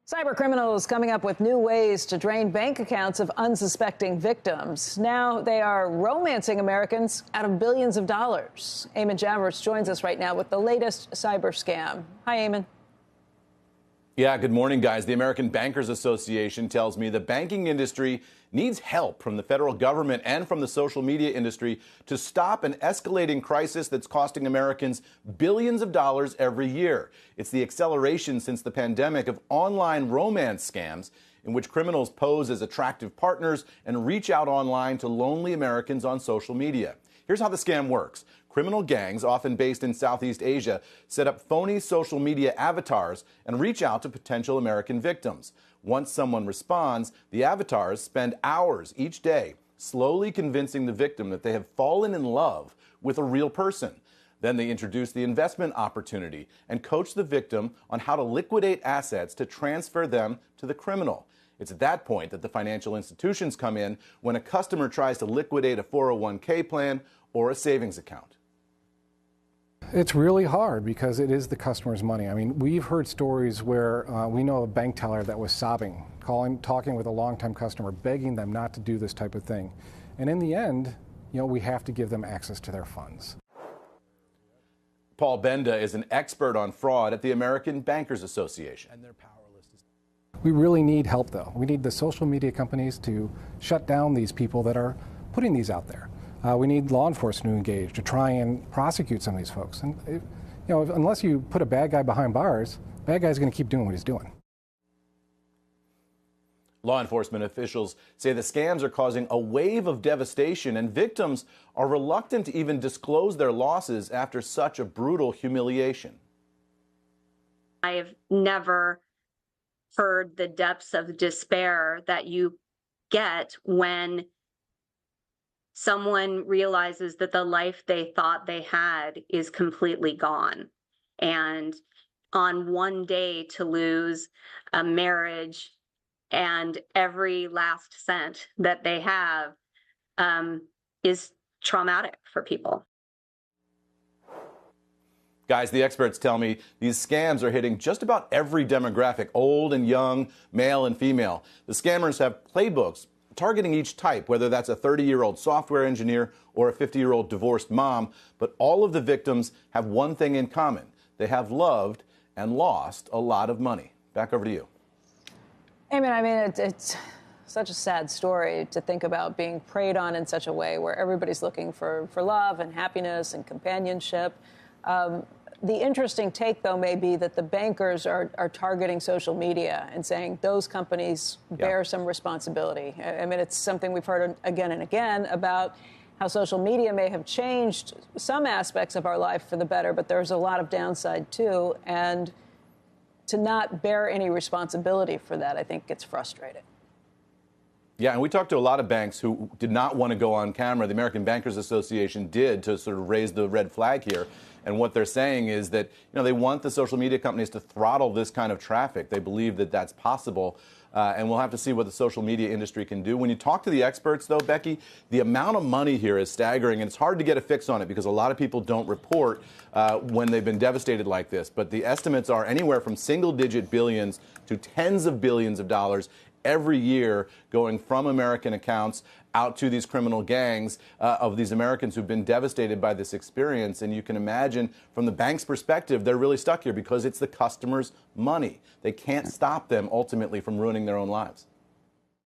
Cyber criminals coming up with new ways to drain bank accounts of unsuspecting victims. Now they are romancing Americans out of billions of dollars. Eamon Javers joins us right now with the latest cyber scam. Hi, Eamon. Yeah, good morning, guys. The American Bankers Association tells me the banking industry needs help from the federal government and from the social media industry to stop an escalating crisis that's costing Americans billions of dollars every year. It's the acceleration since the pandemic of online romance scams in which criminals pose as attractive partners and reach out online to lonely Americans on social media. Here's how the scam works. Criminal gangs, often based in Southeast Asia, set up phony social media avatars and reach out to potential American victims. Once someone responds, the avatars spend hours each day slowly convincing the victim that they have fallen in love with a real person. Then they introduce the investment opportunity and coach the victim on how to liquidate assets to transfer them to the criminal. It's at that point that the financial institutions come in when a customer tries to liquidate a 401k plan or a savings account. It's really hard because it is the customer's money. I mean, we've heard stories where we know a bank teller that was sobbing, talking with a longtime customer, begging them not to do this type of thing. And in the end, we have to give them access to their funds. Paul Benda is an expert on fraud at the American Bankers Association. And they're powerless. We really need help, though. We need the social media companies to shut down these people that are putting these out there. We need law enforcement to engage to try and prosecute some of these folks. And unless you put a bad guy behind bars, the bad guy's going to keep doing what he's doing. Law enforcement officials say the scams are causing a wave of devastation, and victims are reluctant to even disclose their losses after such a brutal humiliation. I have never heard the depths of despair that you get when someone realizes that the life they thought they had is completely gone. And on one day to lose a marriage and every last cent that they have is traumatic for people. Guys, the experts tell me these scams are hitting just about every demographic, old and young, male and female. The scammers have playbooks targeting each type, whether that's a 30-year-old software engineer or a 50-year-old divorced mom. But all of the victims have one thing in common. They have loved and lost a lot of money. Back over to you. Eamon, I mean, it's such a sad story to think about being preyed on in such a way where everybody's looking for love and happiness and companionship. The interesting take, though, may be that the bankers are targeting social media and saying those companies bear some responsibility. I mean, it's something we've heard again and again about how social media may have changed some aspects of our life for the better, but there's a lot of downside, too. And to not bear any responsibility for that, I think, gets frustrating. Yeah, and we talked to a lot of banks who did not want to go on camera. The American Bankers Association did to sort of raise the red flag here. And what they're saying is that, they want the social media companies to throttle this kind of traffic. They believe that that's possible. And we'll have to see what the social media industry can do. When you talk to the experts, though, Becky, the amount of money here is staggering. And it's hard to get a fix on it because a lot of people don't report when they've been devastated like this. But the estimates are anywhere from single-digit billions to tens of billions of dollars every year going from American accounts out to these criminal gangs of these Americans who've been devastated by this experience. And you can imagine from the bank's perspective, they're really stuck here because it's the customer's money. They can't stop them ultimately from ruining their own lives.